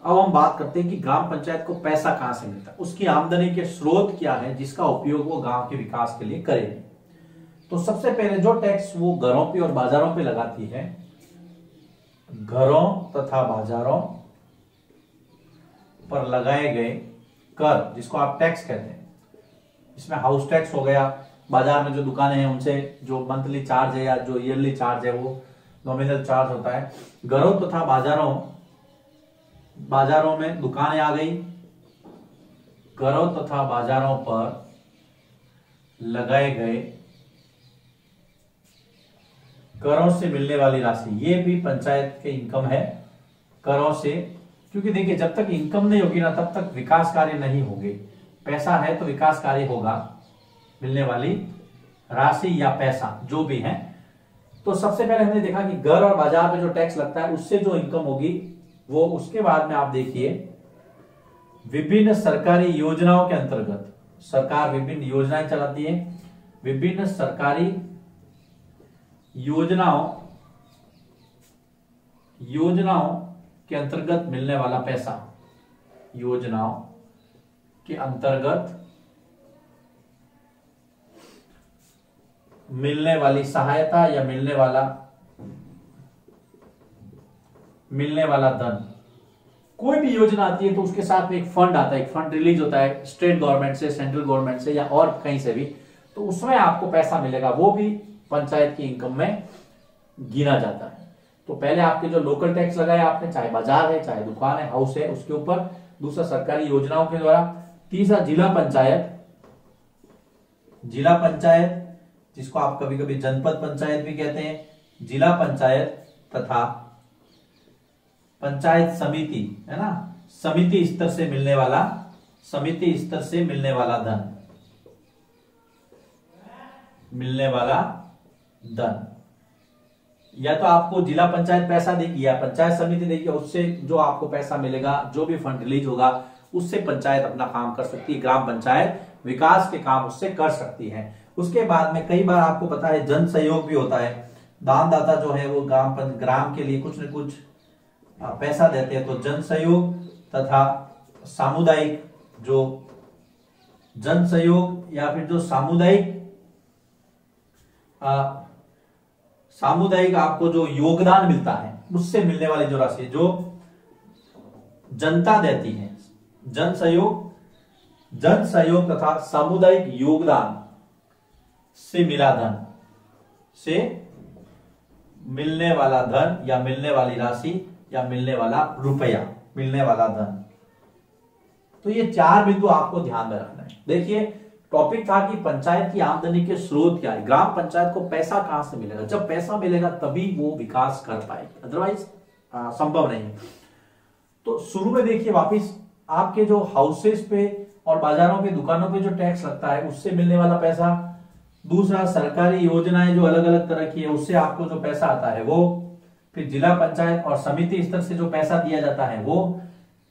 अब हम बात करते हैं कि ग्राम पंचायत को पैसा कहां से मिलता है, उसकी आमदनी के स्रोत क्या है जिसका उपयोग वो गांव के विकास के लिए करेगी। तो सबसे पहले जो टैक्स वो घरों पे और बाजारों पे लगाती है, घरों तथा बाजारों पर लगाए गए कर, जिसको आप टैक्स कहते हैं, इसमें हाउस टैक्स हो गया, बाजार में जो दुकानें हैं उनसे जो मंथली चार्ज है या जो ईयरली चार्ज है वो नॉमिनल चार्ज होता है। घरों तथा बाजारों में दुकानें आ गई, घरों तथा बाजारों पर लगाए गए करों से मिलने वाली राशि, ये भी पंचायत के इनकम है, करों से। क्योंकि देखिए जब तक इनकम नहीं होगी ना तब तक विकास कार्य नहीं होंगे। पैसा है तो विकास कार्य होगा, मिलने वाली राशि या पैसा जो भी है। तो सबसे पहले हमने देखा कि घर और बाजार पे जो टैक्स लगता है उससे जो इनकम होगी वो, उसके बाद में आप देखिए विभिन्न सरकारी योजनाओं के अंतर्गत सरकार विभिन्न योजनाएं चलाती है, विभिन्न सरकारी योजनाओं के अंतर्गत मिलने वाला पैसा, योजनाओं के अंतर्गत मिलने वाली सहायता या मिलने वाला धन। कोई भी योजना आती है तो उसके साथ में एक फंड आता है, एक फंड रिलीज होता है स्टेट गवर्नमेंट से, सेंट्रल गवर्नमेंट से या और कहीं से भी, तो उसमें आपको पैसा मिलेगा, वो भी पंचायत की इनकम में गिना जाता है। तो पहले आपके जो लोकल टैक्स लगाया आपने, चाहे बाजार है चाहे दुकान है हाउस है, उसके ऊपर, दूसरा सरकारी योजनाओं के द्वारा, तीसरा जिला पंचायत जिसको आप कभी कभी जनपद पंचायत भी कहते हैं, जिला पंचायत तथा पंचायत समिति है ना, समिति स्तर से मिलने वाला धन, या तो आपको जिला पंचायत पैसा देगी या पंचायत समिति देगी, उससे जो आपको पैसा मिलेगा, जो भी फंड रिलीज होगा उससे पंचायत अपना काम कर सकती है, ग्राम पंचायत विकास के काम उससे कर सकती है। उसके बाद में कई बार आपको पता है जन सहयोग भी होता है, दानदाता जो है वो ग्राम के लिए कुछ न कुछ पैसा देते हैं, तो जन सहयोग तथा सामुदायिक, जो जन सहयोग या फिर जो सामुदायिक आपको जो योगदान मिलता है उससे मिलने वाली जो राशि जो जनता देती है, जन सहयोग तथा सामुदायिक योगदान से मिलने वाला धन या मिलने वाली राशि या मिलने वाला रुपया, मिलने वाला धन। तो ये चार बिंदु आपको ध्यान में रखना है। देखिए टॉपिक था कि पंचायत की आमदनी के स्रोत क्या है, ग्राम पंचायत को पैसा कहां से मिलेगा, जब पैसा मिलेगा तभी वो विकास कर पाएगी, अदरवाइज संभव नहीं है। तो शुरू में देखिए वापिस आपके जो हाउसेस पे और बाजारों पे, दुकानों पे जो टैक्स लगता है उससे मिलने वाला पैसा, दूसरा सरकारी योजनाएं जो अलग अलग तरह की है उससे आपको जो पैसा आता है वो, फिर जिला पंचायत और समिति स्तर से जो पैसा दिया जाता है वो,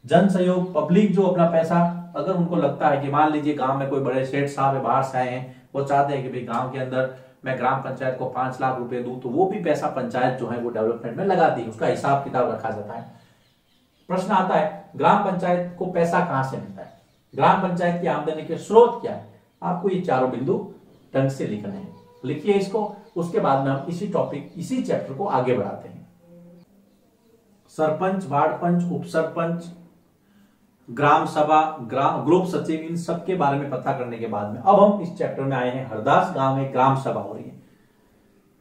जन सहयोग पब्लिक जो अपना पैसा, अगर उनको लगता है कि मान लीजिए गांव में कोई बड़े सेठ साहब है बाहर से आए हैं, वो चाहते हैं कि भाई गांव के अंदर मैं ग्राम पंचायत को 5 लाख रुपए दूं, तो वो भी पैसा पंचायत जो है वो डेवलपमेंट में लगाती है, उसका हिसाब किताब रखा जाता है। प्रश्न आता है ग्राम पंचायत को पैसा कहां से मिलता है, ग्राम पंचायत की आमदनी के स्रोत क्या है, आपको ये चारों बिंदु ढंग से लिखने हैं, लिखिए इसको। उसके बाद में हम इसी चैप्टर को आगे बढ़ाते हैं। सरपंच, वार्ड पंच, उपसरपंच, ग्राम सभा, ग्रुप सचिव, इन सब के बारे में पता करने के बाद में अब हम इस चैप्टर में आए हैं। हरदास गांव में ग्राम सभा हो रही है।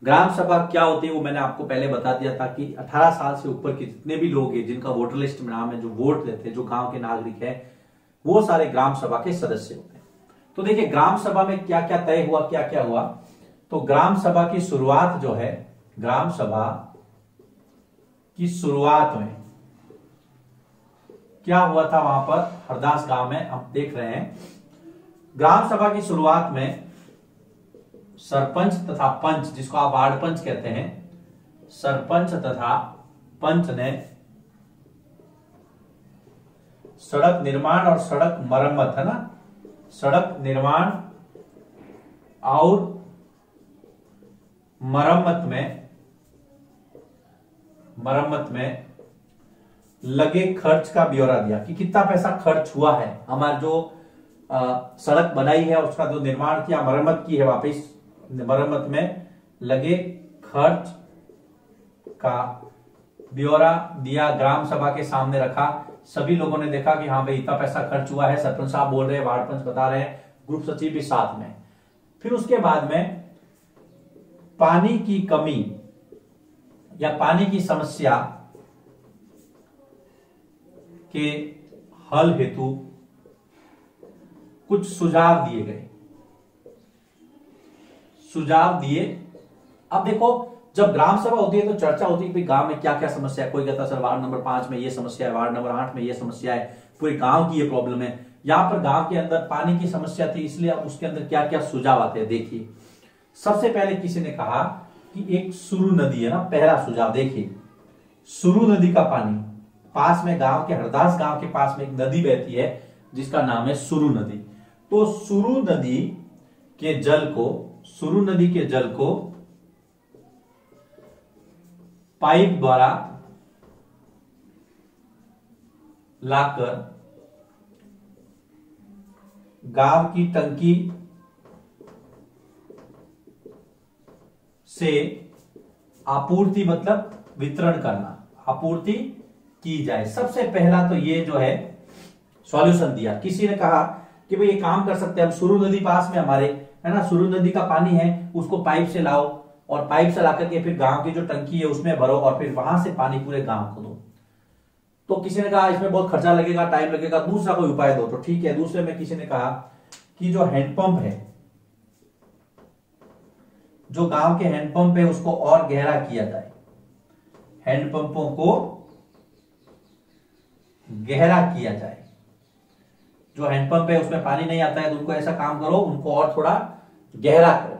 ग्राम सभा क्या होती है वो मैंने आपको पहले बता दिया था कि 18 साल से ऊपर के जितने भी लोग हैं जिनका वोटर लिस्ट में नाम है, जो वोट देते हैं, जो गांव के नागरिक है, वो सारे ग्राम सभा के सदस्य होते हैं। तो देखिए ग्राम सभा में क्या क्या तय हुआ, क्या क्या हुआ। तो ग्राम सभा की शुरुआत जो है, ग्राम सभा की शुरुआत में क्या हुआ था वहां पर हरदास गांव में, हम देख रहे हैं। ग्राम सभा की शुरुआत में सरपंच तथा पंच, जिसको आप वार्ड पंच कहते हैं, सरपंच तथा पंच ने सड़क निर्माण और सड़क मरम्मत, है ना, सड़क निर्माण और मरम्मत में लगे खर्च का ब्यौरा दिया कि कितना पैसा खर्च हुआ है, हमारा जो सड़क बनाई है उसका जो निर्माण किया, मरम्मत की है, वापस मरम्मत में लगे खर्च का ब्यौरा दिया, ग्राम सभा के सामने रखा। सभी लोगों ने देखा कि हाँ भाई इतना पैसा खर्च हुआ है, सरपंच साहब बोल रहे हैं, वार्ड पंच बता रहे हैं, ग्रुप सचिव भी साथ में। फिर उसके बाद में पानी की कमी या पानी की समस्या के हल हेतु कुछ सुझाव दिए गए, सुझाव दिए। अब देखो जब ग्राम सभा होती है तो चर्चा होती है कि गांव में क्या क्या समस्या है। कोई कहता है सर वार्ड नंबर 5 में ये समस्या है, वार्ड नंबर 8 में ये समस्या है, पूरे गांव की ये प्रॉब्लम है। यहां पर गांव के अंदर पानी की समस्या थी, इसलिए अब उसके अंदर क्या क्या सुझाव आते हैं देखिए। सबसे पहले किसी ने कहा कि एक सुरु नदी है ना, पहला सुझाव देखिए, सुरु नदी का पानी, पास में गांव के हरदास गांव के पास में एक नदी बहती है जिसका नाम है सुरु नदी। तो सुरु नदी के जल को, सुरु नदी के जल को पाइप द्वारा लाकर गांव की टंकी से आपूर्ति, मतलब वितरण करना, आपूर्ति की जाए। सबसे पहला तो ये जो है सॉल्यूशन दिया। किसी ने कहा कि भाई ये काम कर सकते हैं हम, सुरु नदी पास में हमारे है ना, सुरु नदी का पानी है, उसको पाइप से लाओ और पाइप से लाकर के फिर गांव की जो टंकी है उसमें भरो और फिर वहां से पानी पूरे गांव को दो। तो किसी ने कहा इसमें बहुत खर्चा लगेगा, टाइम लगेगा, दूसरा कोई उपाय दो। तो ठीक है, दूसरे में किसी ने कहा कि जो हैंडपंप है, जो गांव के हैंडपंप है उसको और गहरा किया जाए, हैंडपंपों को गहरा किया जाए। जो हैंडपंप है उसमें पानी नहीं आता है तो उनको ऐसा काम करो, उनको और थोड़ा गहरा करो।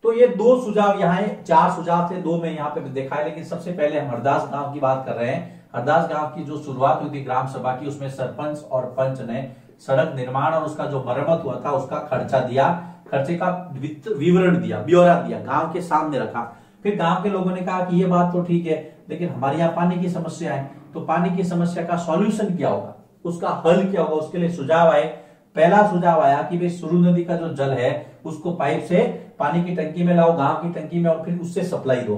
तो ये दो सुझाव यहाँ है, 4 सुझाव थे, 2 में यहाँ पे देखा है। लेकिन सबसे पहले हम हरदास गांव की बात कर रहे हैं। हरदास गांव की जो शुरुआत हुई थी ग्राम सभा की, उसमें सरपंच और पंच ने सड़क निर्माण और उसका जो मरम्मत हुआ था उसका खर्चा दिया, खर्चे का विवरण दिया, ब्यौरा दिया, गांव के सामने रखा। फिर गांव के लोगों ने कहा कि ये बात तो ठीक है, लेकिन हमारे यहाँ पानी की समस्या है, तो पानी की समस्या का सॉल्यूशन क्या होगा, उसका हल क्या होगा, उसके लिए सुझाव आए। पहला सुझाव आया कि भाई सुरु नदी का जो जल है उसको पाइप से पानी की टंकी में लाओ, गांव की टंकी में, और फिर उससे सप्लाई दो।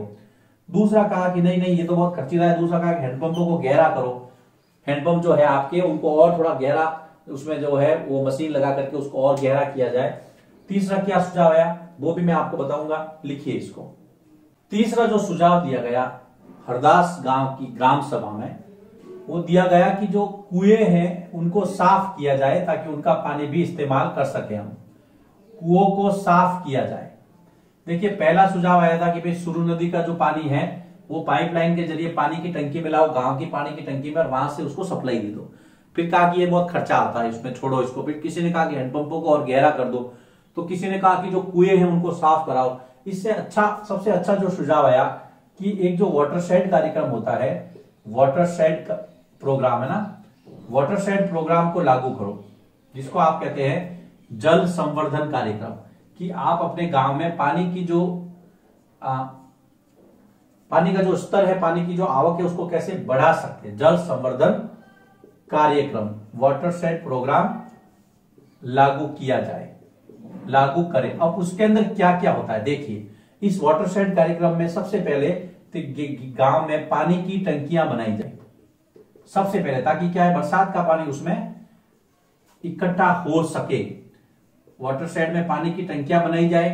दूसरा कहा कि नहीं नहीं ये तो बहुत खर्चीला है। दूसरा कहा कि हैंडपंपों को गहरा करो, हैंडपंप जो है आपके उनको और थोड़ा गहरा, उसमें जो है वो मशीन लगा करके उसको और गहरा किया जाए। तीसरा क्या सुझाव आया वो भी मैं आपको बताऊंगा, लिखिए इसको। तीसरा जो सुझाव दिया गया हरदास गांव की ग्राम सभा में, वो दिया गया कि जो कुएं हैं उनको साफ किया जाए ताकि उनका पानी भी इस्तेमाल कर सके हम, कुओं को साफ किया जाए। देखिए पहला सुझाव आया था कि भाई सुरु नदी का जो पानी है वो पाइपलाइन के जरिए पानी की टंकी में लाओ, गांव की पानी की टंकी में, और वहां से उसको सप्लाई दे दो। फिर कहा कि ये बहुत खर्चा आता है, इसमें छोड़ो इसको। फिर किसी ने कहा कि हैंडपंपों को और गहरा कर दो, तो किसी ने कहा कि जो कुएं हैं उनको साफ कराओ। इससे अच्छा, सबसे अच्छा जो सुझाव आया कि एक जो वाटरशेड कार्यक्रम होता है, वाटरशेड प्रोग्राम है ना, वाटरशेड प्रोग्राम को लागू करो, जिसको आप कहते हैं जल संवर्धन कार्यक्रम, कि आप अपने गांव में पानी की जो पानी का जो स्तर है, पानी की जो आवक है उसको कैसे बढ़ा सकते हैं। जल संवर्धन कार्यक्रम, वाटरशेड प्रोग्राम लागू किया जाए, लागू करें। अब उसके अंदर क्या क्या होता है देखिए। इस वाटरशेड कार्यक्रम में सबसे पहले गांव में पानी की टंकियां बनाई जाए सबसे पहले, ताकि क्या है बरसात का पानी उसमें इकट्ठा हो सके। वाटरशेड में पानी की टंकियां बनाई जाए।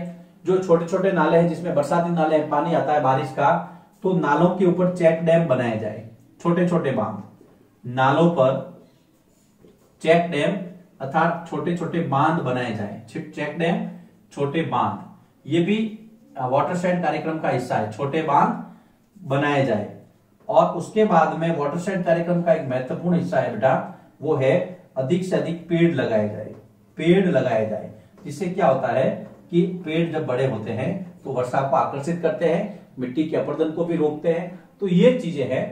जो छोटे छोटे नाले हैं जिसमें बरसाती नाले हैं, पानी आता है बारिश का, तो नालों के ऊपर चेक डैम बनाए जाए, छोटे छोटे बांध, नालों पर चेक डैम अर्थात छोटे छोटे बांध बनाए जाए। चेक डैम, छोटे बांध, ये भी वाटरशेड कार्यक्रम का हिस्सा है, छोटे बांध बनाए जाए। और उसके बाद में वाटरशेड कार्यक्रम का एक महत्वपूर्ण हिस्सा है बेटा, वो है अधिक से अधिक पेड़ लगाए जाए, पेड़ लगाए जाए। जिससे क्या होता है कि पेड़ जब बड़े होते हैं तो वर्षा को आकर्षित करते हैं, मिट्टी के अपरदन को भी रोकते हैं। तो ये चीजें हैं।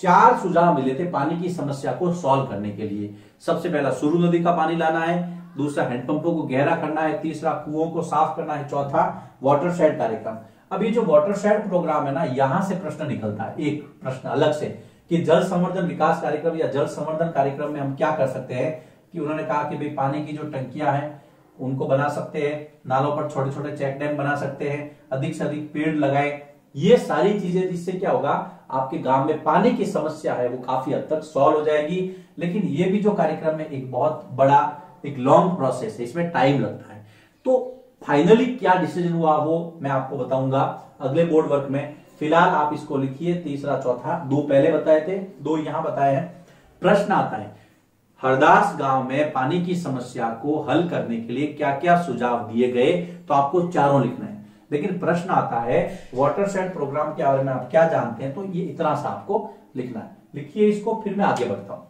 4 सुझाव मिले थे पानी की समस्या को सॉल्व करने के लिए। सबसे पहला सुरु नदी का पानी लाना है, दूसरा हैंडपंपों को गहरा करना है, तीसरा कुओं को साफ करना है, चौथा वाटरशेड कार्यक्रम। अब ये जो वाटरशेड प्रोग्राम है ना, यहां से प्रश्न निकलता है, एक प्रश्न अलग से कि जल संवर्धन विकास कार्यक्रम या जल संवर्धन कार्यक्रम में हम क्या कर सकते हैं, कि उन्होंने कहा कि भाई पानी की जो टंकियां हैं उनको बना सकते हैं, नालों पर छोटे छोटे चेक डैम बना सकते हैं, अधिक से अधिक पेड़ लगाए। ये सारी चीजें, जिससे क्या होगा, आपके गांव में पानी की समस्या है वो काफी हद तक सॉल्व हो जाएगी। लेकिन ये भी जो कार्यक्रम है एक बहुत बड़ा एक लॉन्ग प्रोसेस है, इसमें टाइम लगता है। तो फाइनली क्या डिसीजन हुआ वो मैं आपको बताऊंगा अगले बोर्ड वर्क में। फिलहाल आप इसको लिखिए, तीसरा चौथा, दो पहले बताए थे, दो यहां बताए हैं। प्रश्न आता है, हरदास गांव में पानी की समस्या को हल करने के लिए क्या क्या सुझाव दिए गए, तो आपको चारों लिखना है। लेकिन प्रश्न आता है वाटरशेड प्रोग्राम के बारे में आप क्या जानते हैं, तो ये इतना सा आपको लिखना है। लिखिए इसको, फिर मैं आगे बढ़ता हूं।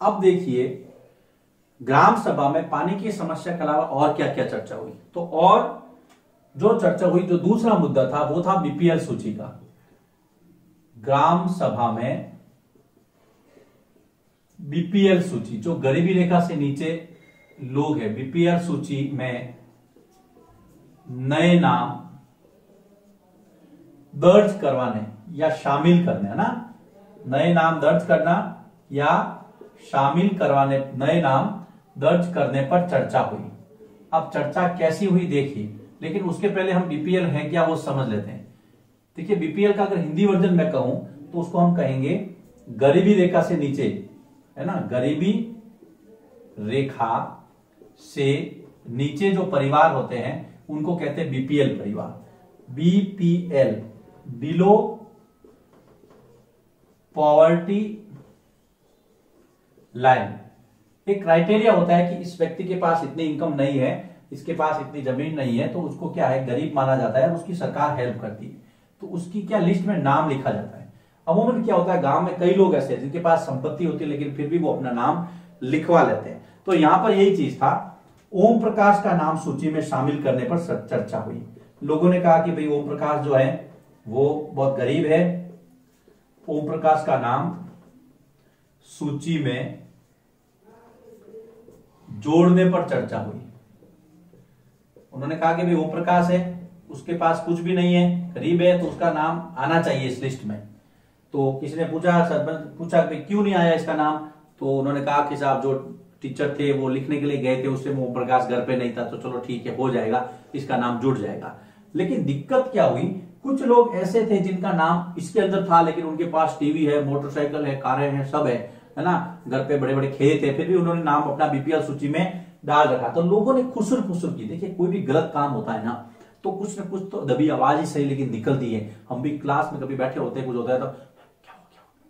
अब देखिए, ग्राम सभा में पानी की समस्या के अलावा और क्या क्या चर्चा हुई, तो और जो चर्चा हुई, जो दूसरा मुद्दा था वो था बीपीएल सूची का। ग्राम सभा में बीपीएल सूची, जो गरीबी रेखा से नीचे लोग हैं, बीपीएल सूची में नए नाम दर्ज करवाने या शामिल करने, है ना, नए नाम दर्ज करना या शामिल करवाने, नए नाम दर्ज करने पर चर्चा हुई। अब चर्चा कैसी हुई देखिए, लेकिन उसके पहले हम बीपीएल है क्या वो समझ लेते हैं। देखिए, बीपीएल का अगर हिंदी वर्जन में कहूं तो उसको हम कहेंगे गरीबी रेखा से नीचे, है ना, गरीबी रेखा से नीचे जो परिवार होते हैं उनको कहते हैं बीपीएल परिवार। BPL, below poverty line. एक क्राइटेरिया होता है कि इस व्यक्ति के पास इतनी इनकम नहीं है, इसके पास इतनी जमीन नहीं है, तो उसको क्या है, गरीब माना जाता है, उसकी सरकार हेल्प करती है, तो उसकी क्या लिस्ट में नाम लिखा जाता है। अमूमन क्या होता है, गांव में कई लोग ऐसे हैं जिनके पास संपत्ति होती है लेकिन फिर भी वो अपना नाम लिखवा लेते हैं। तो यहां पर यही चीज था, ओम प्रकाश का नाम सूची में शामिल करने पर चर्चा हुई। लोगों ने कहा कि भाई ओम प्रकाश जो है वो बहुत गरीब है, ओम प्रकाश का नाम सूची में जोड़ने पर चर्चा हुई। उन्होंने कहा कि भाई ओम प्रकाश है, उसके पास कुछ भी नहीं है, गरीब है, तो उसका नाम आना चाहिए इस लिस्ट में। तो किसी ने पूछा, सरपंच पूछा कि क्यों नहीं आया इसका नाम, तो उन्होंने कहा कि साहब जो टीचर थे वो लिखने के लिए गए थे, उससे ओम प्रकाश घर पे नहीं था, तो चलो ठीक है, हो जाएगा, इसका नाम जुड़ जाएगा। लेकिन दिक्कत क्या हुई, कुछ लोग ऐसे थे जिनका नाम इसके अंदर था लेकिन उनके पास टीवी है, मोटरसाइकिल है, कारें हैं, सब है ना, घर पे बड़े बड़े खेत है, फिर भी उन्होंने नाम अपना बीपीएल सूची में डाल रखा। तो लोगों ने खुसर खुसर की। देखिए, कोई भी गलत काम होता है ना तो कुछ ना कुछ तो दबी आवाज ही सही लेकिन निकलती है। हम भी क्लास में कभी बैठे होते हैं, कुछ होता है तो क्या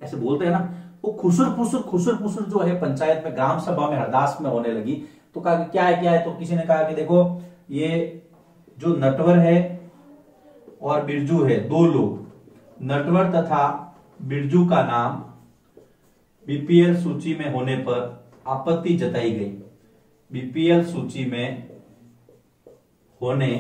ऐसे बोलते हैं ना, वो खुसर खुसर जो है पंचायत में, ग्राम सभा में हरदास में होने लगी। तो कहा क्या है, तो किसी ने कहा कि देखो, ये जो नटवर है और बिरजू है, दो लोग, नटवर तथा बिरजू का नाम बीपीएल सूची में होने पर आपत्ति जताई गई। बीपीएल सूची में होने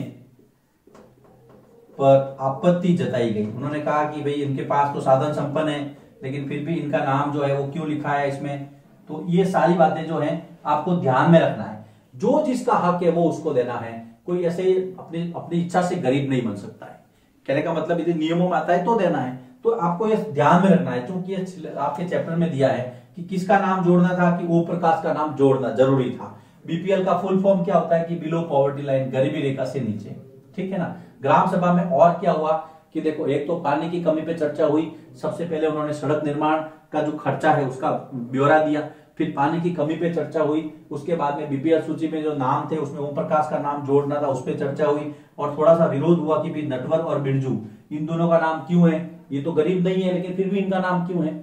पर आपत्ति जताई गई। उन्होंने कहा कि भाई इनके पास तो साधन संपन्न है लेकिन फिर भी इनका नाम जो है वो क्यों लिखा है इसमें। तो ये सारी बातें जो हैं आपको ध्यान में रखना है। जो जिसका हक है वो उसको देना है। कोई ऐसे अपनी इच्छा से गरीब नहीं बन सकता है। कहने का मतलब यदि नियमों में आता है तो देना है। तो आपको ये ध्यान में रखना है, क्योंकि आपके चैप्टर में दिया है कि किसका नाम जोड़ना था, कि ओम प्रकाश का नाम जोड़ना जरूरी था। बीपीएल का फुल फॉर्म क्या होता है कि बिलो पॉवर्टी लाइन, गरीबी रेखा से नीचे, ठीक है ना। ग्राम सभा में और क्या हुआ कि देखो, एक तो पानी की कमी पे चर्चा हुई। सबसे पहले उन्होंने सड़क निर्माण का जो खर्चा है उसका ब्यौरा दिया, फिर पानी की कमी पे चर्चा हुई। उसके बाद में बीपीएल सूची में जो नाम थे उसमें ओम प्रकाश का नाम जोड़ना था, उस पर चर्चा हुई। और थोड़ा सा विरोध हुआ कि भी नटवर और बिरजू, इन दोनों का नाम क्यों है, ये तो गरीब नहीं है लेकिन फिर भी इनका नाम क्यों है।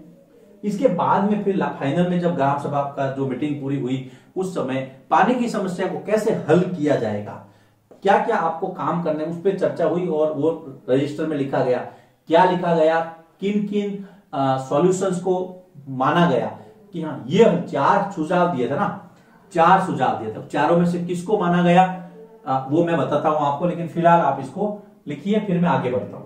इसके बाद में फिर फाइनल में जब ग्राम सभा का जो मीटिंग पूरी हुई, उस समय पानी की समस्या को कैसे हल किया जाएगा, क्या क्या आपको काम करने, उस पर चर्चा हुई। और वो रजिस्टर में लिखा गया, क्या लिखा गया, किन किन सॉल्यूशंस को माना गया कि हाँ ये 4 सुझाव दिए थे ना, 4 सुझाव दिए थे, चारों में से किसको माना गया वो मैं बताता हूं आपको। लेकिन फिलहाल आप इसको लिखिए, फिर मैं आगे बढ़ता हूं।